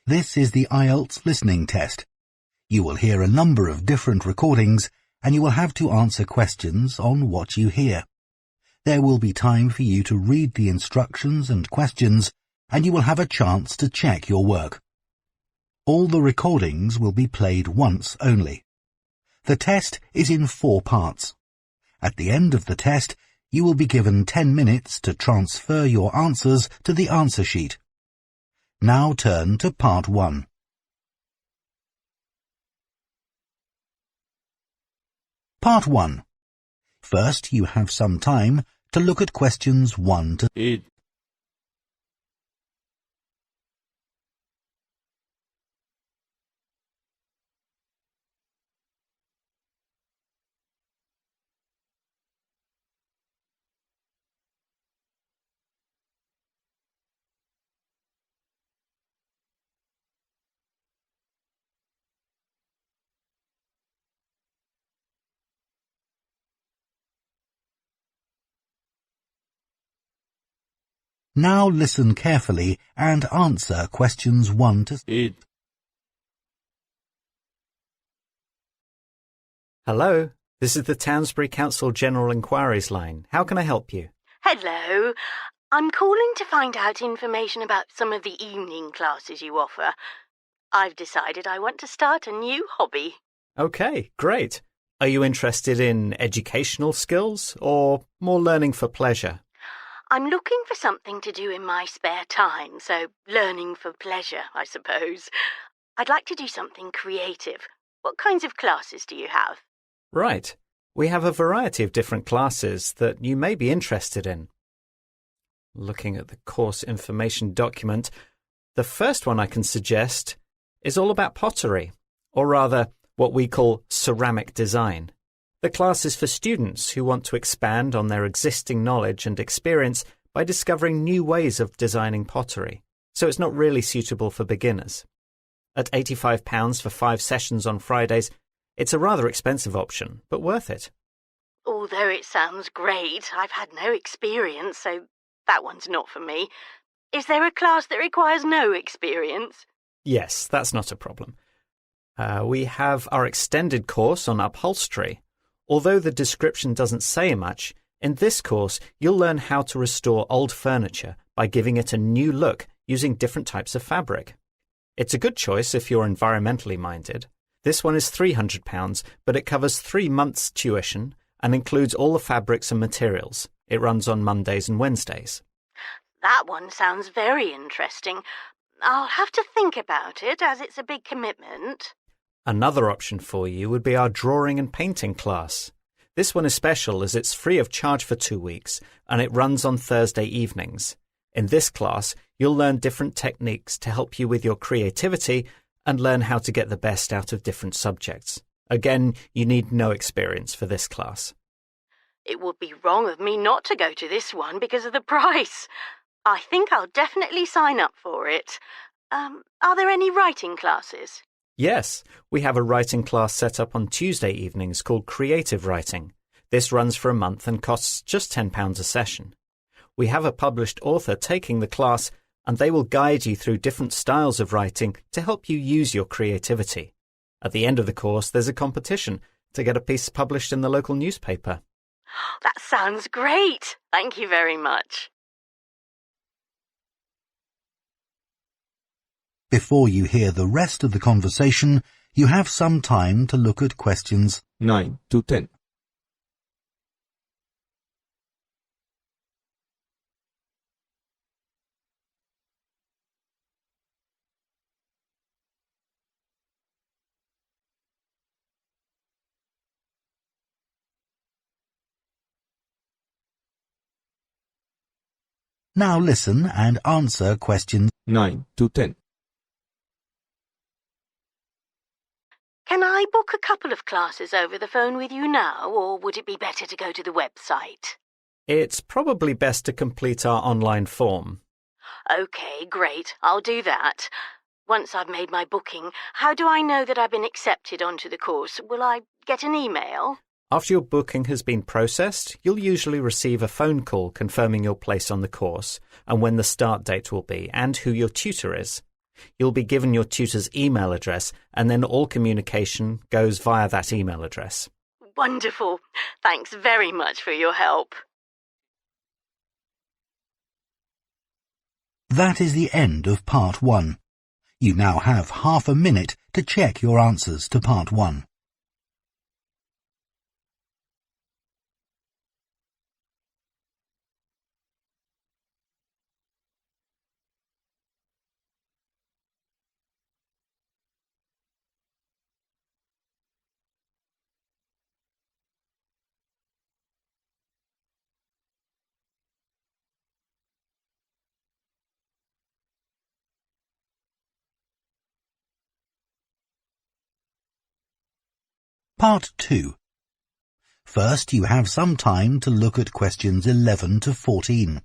This is the IELTS listening test. You will hear a number of different recordings and you will have to answer questions on what you hear. There will be time for you to read the instructions and questions and you will have a chance to check your work. All the recordings will be played once only. The test is in 4 parts. At the end of the test, you will be given 10 minutes to transfer your answers to the answer sheet. Now turn to Part 1. Part 1. First, you have some time to look at questions 1 to 8. Now listen carefully and answer questions 1 to 8. Hello, this is the Townsbury Council General Inquiries line. How can I help you? Hello. I'm calling to find out information about some of the evening classes you offer. I've decided I want to start a new hobby. Okay, great. Are you interested in educational skills or more learning for pleasure? I'm looking for something to do in my spare time, so learning for pleasure, I suppose. I'd like to do something creative. What kinds of classes do you have? Right. We have a variety of different classes that you may be interested in. Looking at the course information document, the first one I can suggest is all about pottery, or rather what we call ceramic design. The class is for students who want to expand on their existing knowledge and experience by discovering new ways of designing pottery, so it's not really suitable for beginners. At £85 for 5 sessions on Fridays, it's a rather expensive option, but worth it. Although it sounds great, I've had no experience, so that one's not for me. Is there a class that requires no experience? Yes, that's not a problem. We have our extended course on upholstery. Although the description doesn't say much, in this course you'll learn how to restore old furniture by giving it a new look using different types of fabric. It's a good choice if you're environmentally minded. This one is £300, but it covers 3 months' tuition and includes all the fabrics and materials. It runs on Mondays and Wednesdays. That one sounds very interesting. I'll have to think about it, as it's a big commitment. Another option for you would be our drawing and painting class. This one is special as it's free of charge for 2 weeks and it runs on Thursday evenings. In this class, you'll learn different techniques to help you with your creativity and learn how to get the best out of different subjects. Again, you need no experience for this class. It would be wrong of me not to go to this one because of the price. I think I'll definitely sign up for it. Are there any writing classes? Yes, we have a writing class set up on Tuesday evenings called Creative Writing. This runs for a month and costs just £10 a session. We have a published author taking the class and they will guide you through different styles of writing to help you use your creativity. At the end of the course, there's a competition to get a piece published in the local newspaper. That sounds great. Thank you very much. Before you hear the rest of the conversation, you have some time to look at questions 9 to 10. Now listen and answer questions 9 to 10. Can I book a couple of classes over the phone with you now, or would it be better to go to the website? It's probably best to complete our online form. OK, great. I'll do that. Once I've made my booking, how do I know that I've been accepted onto the course? Will I get an email? After your booking has been processed, you'll usually receive a phone call confirming your place on the course and when the start date will be and who your tutor is. You'll be given your tutor's email address, and then all communication goes via that email address. Wonderful. Thanks very much for your help. That is the end of Part 1. You now have half a minute to check your answers to Part 1. Part 2. First, you have some time to look at questions 11 to 14.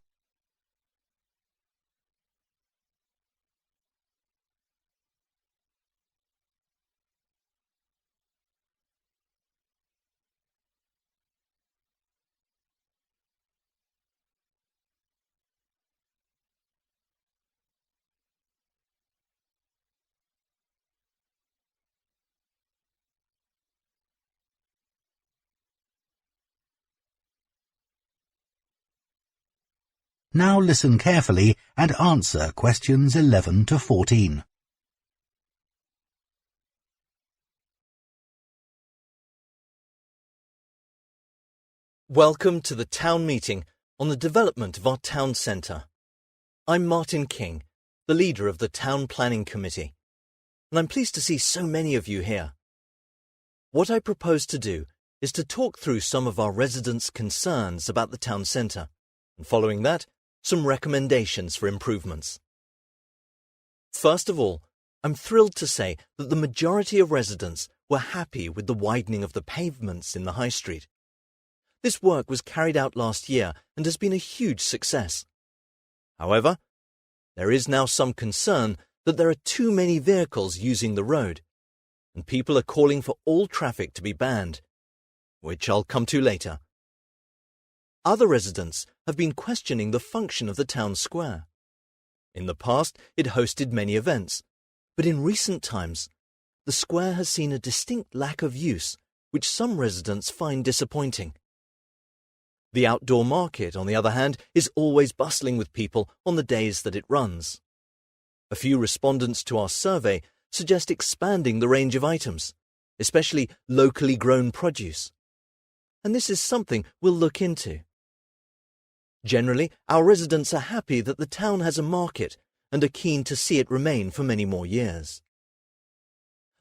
Now listen carefully and answer questions 11 to 14. Welcome to the town meeting on the development of our town centre. I'm Martin King, the leader of the Town Planning Committee, and I'm pleased to see so many of you here. What I propose to do is to talk through some of our residents' concerns about the town centre, and following that, some recommendations for improvements. First of all, I'm thrilled to say that the majority of residents were happy with the widening of the pavements in the High Street. This work was carried out last year and has been a huge success. However, there is now some concern that there are too many vehicles using the road, and people are calling for all traffic to be banned, which I'll come to later. Other residents have been questioning the function of the town square. In the past, it hosted many events, but in recent times, the square has seen a distinct lack of use, which some residents find disappointing. The outdoor market, on the other hand, is always bustling with people on the days that it runs. A few respondents to our survey suggest expanding the range of items, especially locally grown produce. And this is something we'll look into. Generally, our residents are happy that the town has a market and are keen to see it remain for many more years.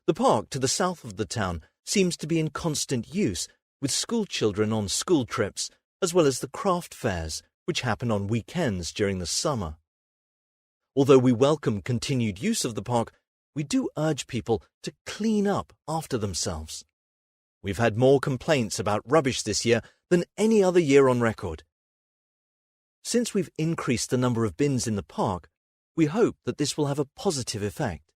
The park to the south of the town seems to be in constant use, with school children on school trips, as well as the craft fairs, which happen on weekends during the summer. Although we welcome continued use of the park, we do urge people to clean up after themselves. We've had more complaints about rubbish this year than any other year on record. Since we've increased the number of bins in the park, we hope that this will have a positive effect.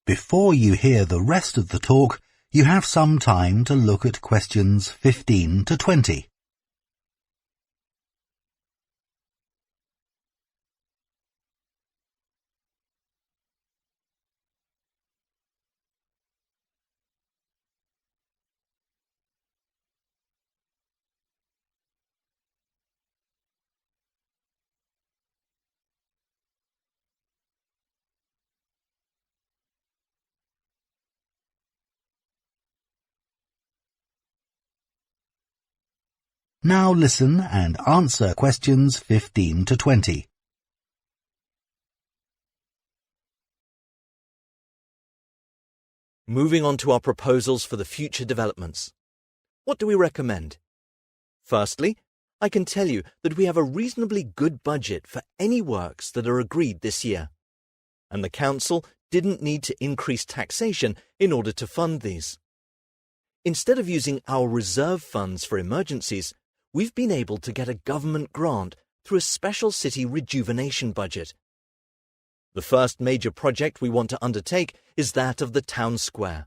Before you hear the rest of the talk, you have some time to look at questions 15 to 20. Now listen and answer questions 15 to 20. Moving on to our proposals for the future developments. What do we recommend? Firstly, I can tell you that we have a reasonably good budget for any works that are agreed this year, and the council didn't need to increase taxation in order to fund these. Instead of using our reserve funds for emergencies, we've been able to get a government grant through a special city rejuvenation budget. The first major project we want to undertake is that of the town square.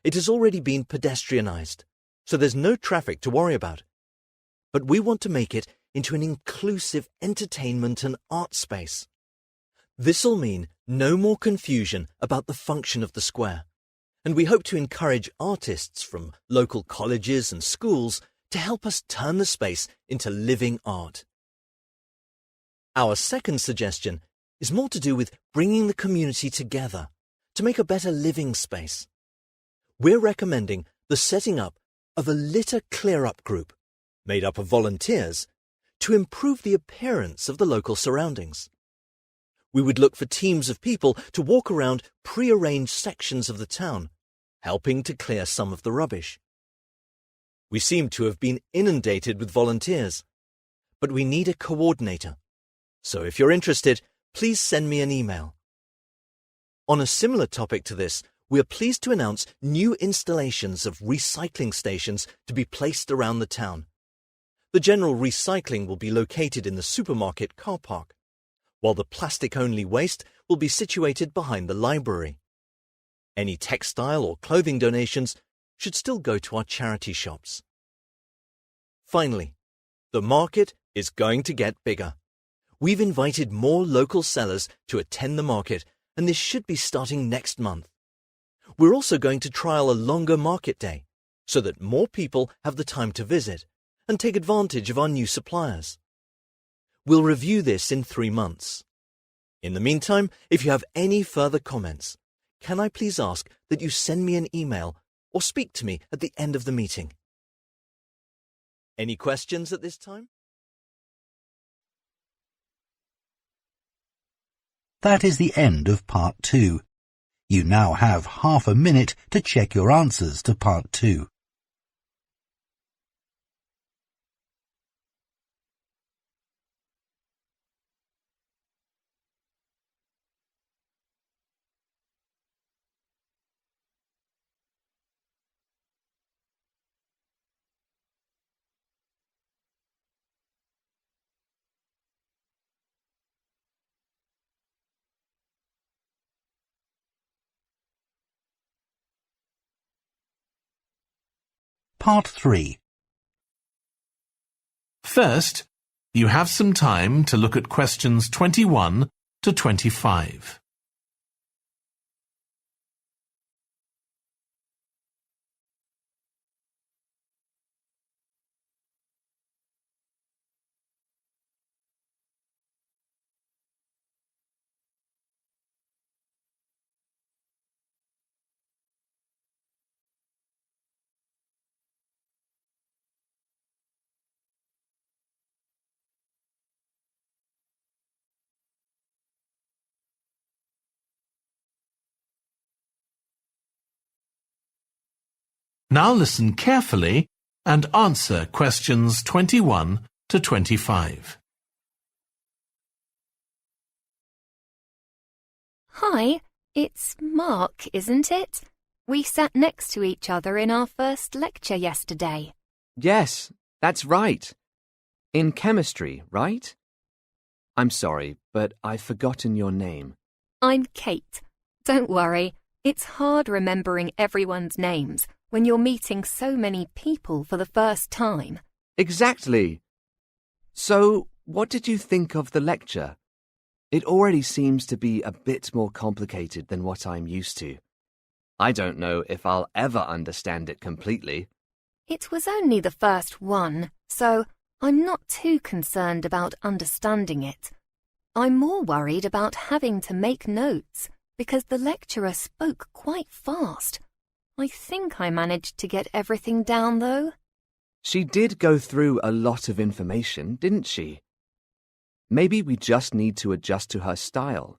It has already been pedestrianised, so there's no traffic to worry about. But we want to make it into an inclusive entertainment and art space. This'll mean no more confusion about the function of the square, and we hope to encourage artists from local colleges and schools to help us turn the space into living art. Our second suggestion is more to do with bringing the community together to make a better living space. We're recommending the setting up of a litter clear-up group, made up of volunteers, to improve the appearance of the local surroundings. We would look for teams of people to walk around pre-arranged sections of the town, helping to clear some of the rubbish. We seem to have been inundated with volunteers, but we need a coordinator. So if you're interested, please send me an email. On a similar topic to this, we are pleased to announce new installations of recycling stations to be placed around the town. The general recycling will be located in the supermarket car park, while the plastic-only waste will be situated behind the library. Any textile or clothing donations should still go to our charity shops. Finally, the market is going to get bigger. We've invited more local sellers to attend the market, and this should be starting next month. We're also going to trial a longer market day, so that more people have the time to visit and take advantage of our new suppliers. We'll review this in 3 months. In the meantime, if you have any further comments, can I please ask that you send me an email or speak to me at the end of the meeting? Any questions at this time? That is the end of Part 2. You now have half a minute to check your answers to Part 2. Part 3. First, you have some time to look at questions 21 to 25. Now listen carefully and answer questions 21 to 25. Hi, it's Mark, isn't it? We sat next to each other in our first lecture yesterday. Yes, that's right. In chemistry, right? I'm sorry, but I've forgotten your name. I'm Kate. Don't worry, it's hard remembering everyone's names when you're meeting so many people for the first time. Exactly. So, what did you think of the lecture? It already seems to be a bit more complicated than what I'm used to. I don't know if I'll ever understand it completely. It was only the first one, so I'm not too concerned about understanding it. I'm more worried about having to make notes because the lecturer spoke quite fast. I think I managed to get everything down, though. She did go through a lot of information, didn't she? Maybe we just need to adjust to her style,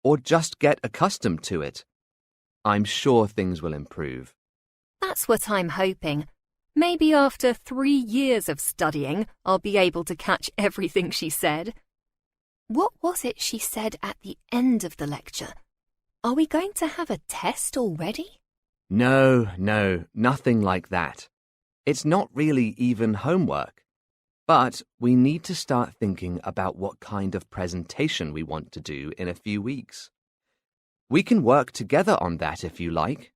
or just get accustomed to it. I'm sure things will improve. That's what I'm hoping. Maybe after 3 years of studying, I'll be able to catch everything she said. What was it she said at the end of the lecture? Are we going to have a test already? No, nothing like that. It's not really even homework. But we need to start thinking about what kind of presentation we want to do in a few weeks. We can work together on that if you like.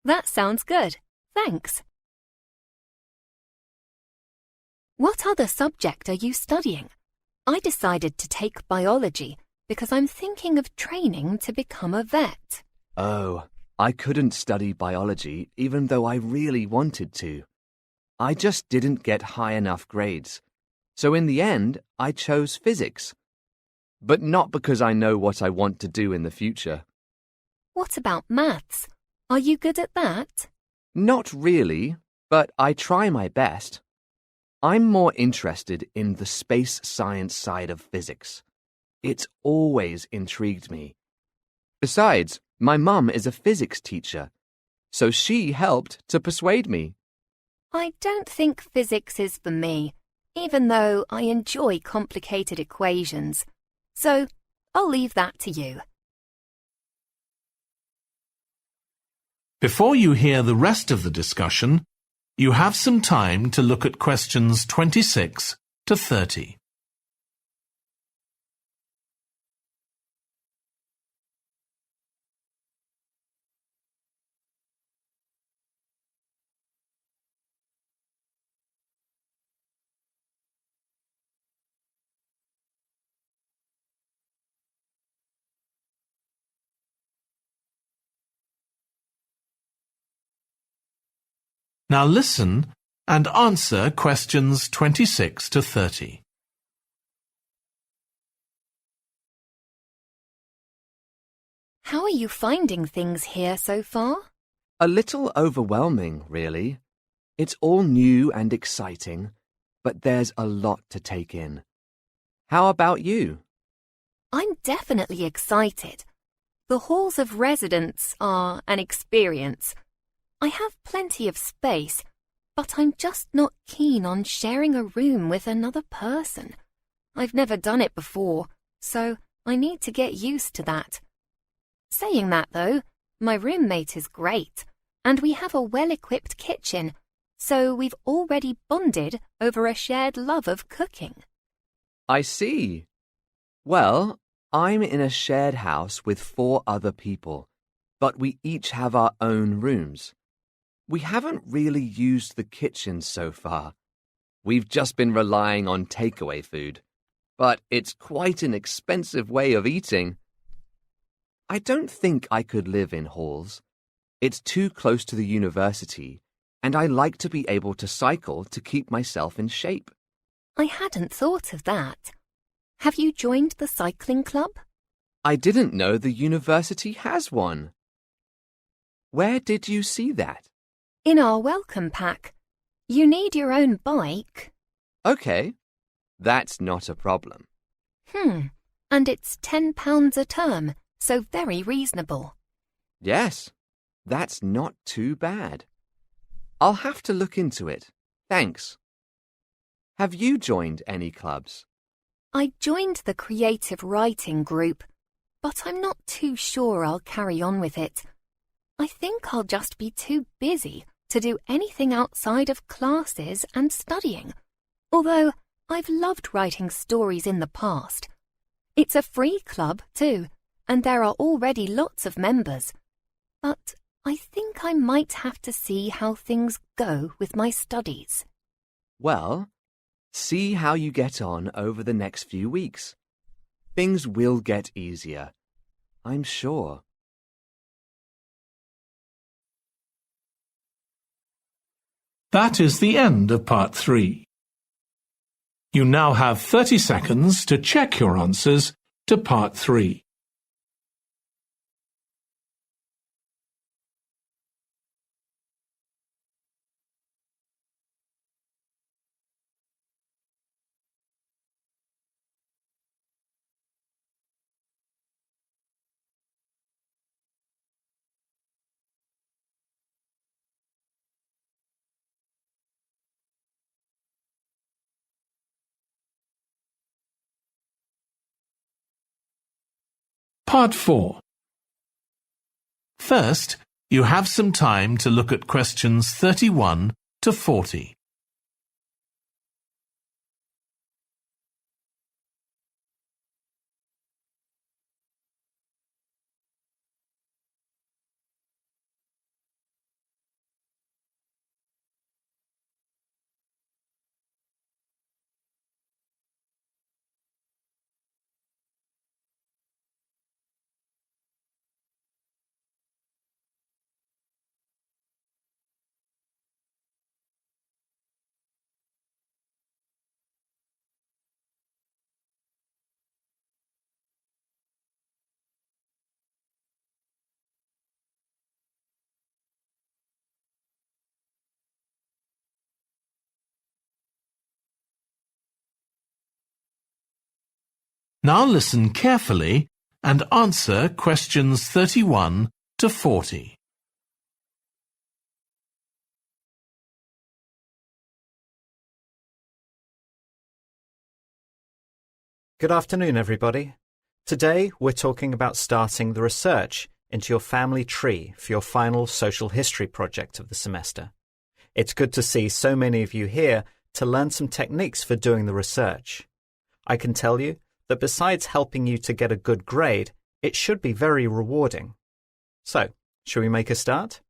That sounds good. Thanks. What other subject are you studying? I decided to take biology because I'm thinking of training to become a vet. Oh, I couldn't study biology even though I really wanted to. I just didn't get high enough grades. So in the end, I chose physics. But not because I know what I want to do in the future. What about maths? Are you good at that? Not really, but I try my best. I'm more interested in the space science side of physics. It's always intrigued me. Besides, my mum is a physics teacher, so she helped to persuade me. I don't think physics is for me, even though I enjoy complicated equations. So I'll leave that to you. Before you hear the rest of the discussion, you have some time to look at questions 26 to 30. Now listen and answer questions 26 to 30. How are you finding things here so far? A little overwhelming, really. It's all new and exciting, but there's a lot to take in. How about you? I'm definitely excited. The halls of residence are an experience. I have plenty of space, but I'm just not keen on sharing a room with another person. I've never done it before, so I need to get used to that. Saying that, though, my roommate is great, and we have a well-equipped kitchen, so we've already bonded over a shared love of cooking. I see. Well, I'm in a shared house with 4 other people, but we each have our own rooms. We haven't really used the kitchen so far. We've just been relying on takeaway food, but it's quite an expensive way of eating. I don't think I could live in halls. It's too close to the university, and I like to be able to cycle to keep myself in shape. I hadn't thought of that. Have you joined the cycling club? I didn't know the university has one. Where did you see that? In our welcome pack. You need your own bike. Okay, that's not a problem. And it's £10 a term, so very reasonable. Yes, that's not too bad. I'll have to look into it. Thanks. Have you joined any clubs? I joined the creative writing group, but I'm not too sure I'll carry on with it. I think I'll just be too busy to do anything outside of classes and studying, although I've loved writing stories in the past. It's a free club, too, and there are already lots of members. But I think I might have to see how things go with my studies. Well, see how you get on over the next few weeks. Things will get easier, I'm sure. That is the end of part 3. You now have 30 seconds to check your answers to part 3. Part 4. First, you have some time to look at questions 31 to 40. Now listen carefully and answer questions 31 to 40. Good afternoon, everybody. Today, we're talking about starting the research into your family tree for your final social history project of the semester. It's good to see so many of you here to learn some techniques for doing the research. I can tell you that besides helping you to get a good grade, it should be very rewarding. So, shall we make a start?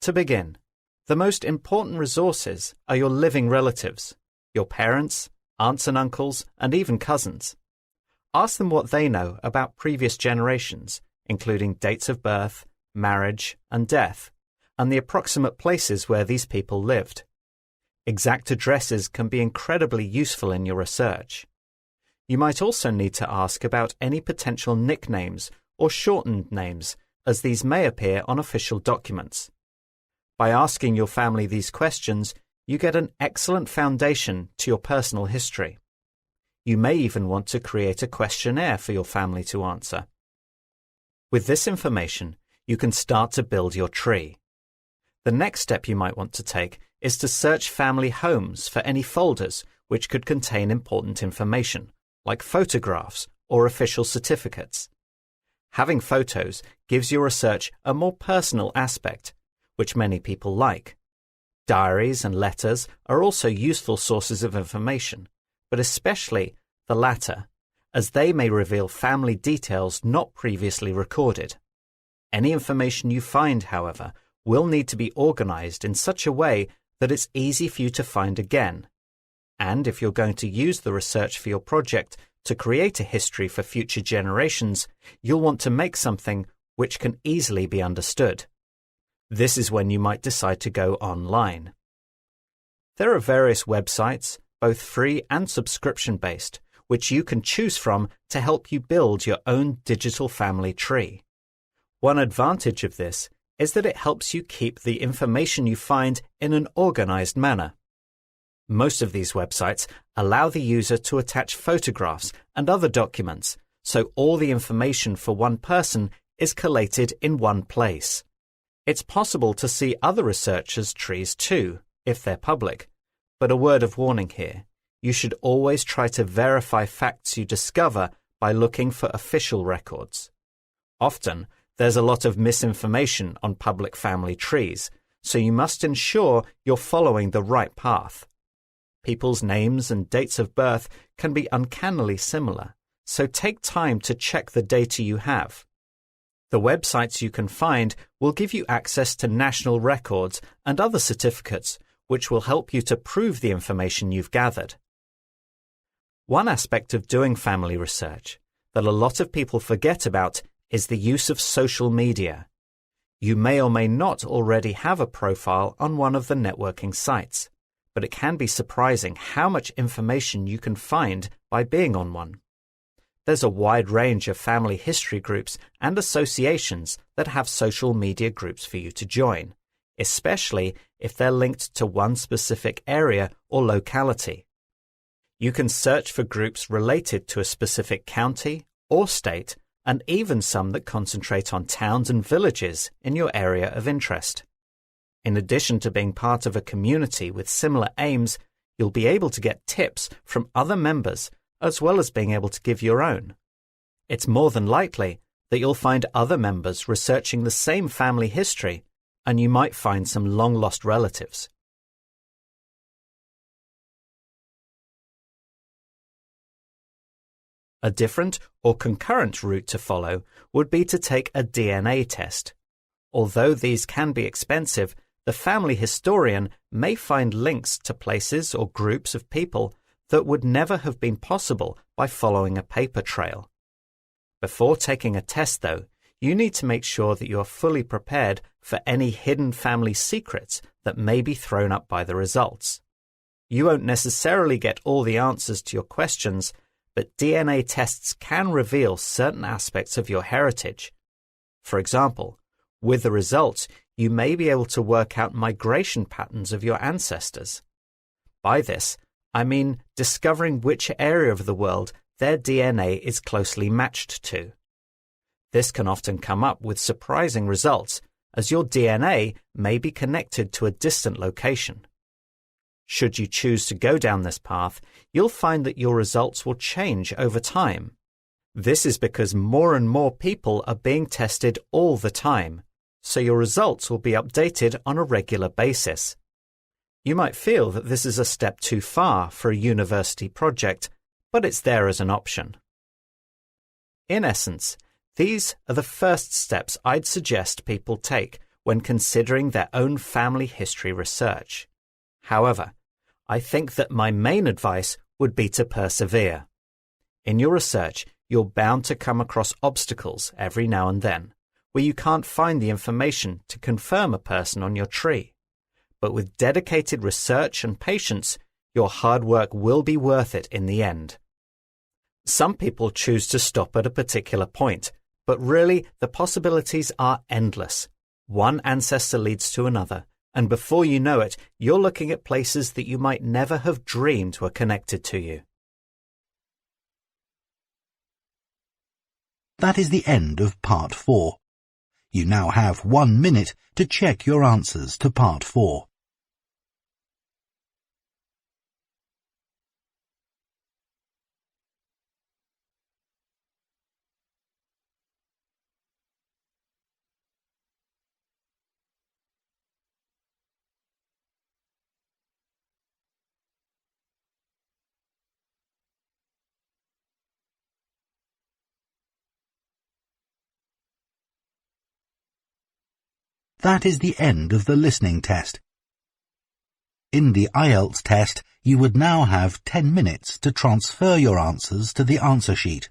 To begin, the most important resources are your living relatives, your parents, aunts and uncles, and even cousins. Ask them what they know about previous generations, including dates of birth, marriage, and death, and the approximate places where these people lived. Exact addresses can be incredibly useful in your research. You might also need to ask about any potential nicknames or shortened names, as these may appear on official documents. By asking your family these questions, you get an excellent foundation to your personal history. You may even want to create a questionnaire for your family to answer. With this information, you can start to build your tree. The next step you might want to take is to search family homes for any folders which could contain important information, like photographs or official certificates. Having photos gives your research a more personal aspect, which many people like. Diaries and letters are also useful sources of information, but especially the latter, as they may reveal family details not previously recorded. Any information you find, however, will need to be organized in such a way that it's easy for you to find again. And if you're going to use the research for your project to create a history for future generations, you'll want to make something which can easily be understood. This is when you might decide to go online. There are various websites, both free and subscription-based, which you can choose from to help you build your own digital family tree. One advantage of this is that it helps you keep the information you find in an organized manner. Most of these websites allow the user to attach photographs and other documents, so all the information for one person is collated in one place. It's possible to see other researchers' trees too, if they're public, but a word of warning here. You should always try to verify facts you discover by looking for official records. Often, there's a lot of misinformation on public family trees, so you must ensure you're following the right path. People's names and dates of birth can be uncannily similar, so take time to check the data you have. The websites you can find will give you access to national records and other certificates, which will help you to prove the information you've gathered. One aspect of doing family research that a lot of people forget about is the use of social media. You may or may not already have a profile on one of the networking sites, but it can be surprising how much information you can find by being on one. There's a wide range of family history groups and associations that have social media groups for you to join, especially if they're linked to one specific area or locality. You can search for groups related to a specific county or state, and even some that concentrate on towns and villages in your area of interest. In addition to being part of a community with similar aims, you'll be able to get tips from other members as well as being able to give your own. It's more than likely that you'll find other members researching the same family history, and you might find some long-lost relatives. A different or concurrent route to follow would be to take a DNA test. Although these can be expensive, the family historian may find links to places or groups of people that would never have been possible by following a paper trail. Before taking a test, though, you need to make sure that you are fully prepared for any hidden family secrets that may be thrown up by the results. You won't necessarily get all the answers to your questions, but DNA tests can reveal certain aspects of your heritage. For example, with the results, you may be able to work out migration patterns of your ancestors. By this, I mean discovering which area of the world their DNA is closely matched to. This can often come up with surprising results, as your DNA may be connected to a distant location. Should you choose to go down this path, you'll find that your results will change over time. This is because more and more people are being tested all the time, so your results will be updated on a regular basis. You might feel that this is a step too far for a university project, but it's there as an option. In essence, these are the first steps I'd suggest people take when considering their own family history research. However, I think that my main advice would be to persevere. In your research, you're bound to come across obstacles every now and then, where you can't find the information to confirm a person on your tree. But with dedicated research and patience, your hard work will be worth it in the end. Some people choose to stop at a particular point, but really the possibilities are endless. One ancestor leads to another, and before you know it, you're looking at places that you might never have dreamed were connected to you. That is the end of Part 4. You now have 1 minute to check your answers to Part 4. That is the end of the listening test. In the IELTS test, you would now have 10 minutes to transfer your answers to the answer sheet.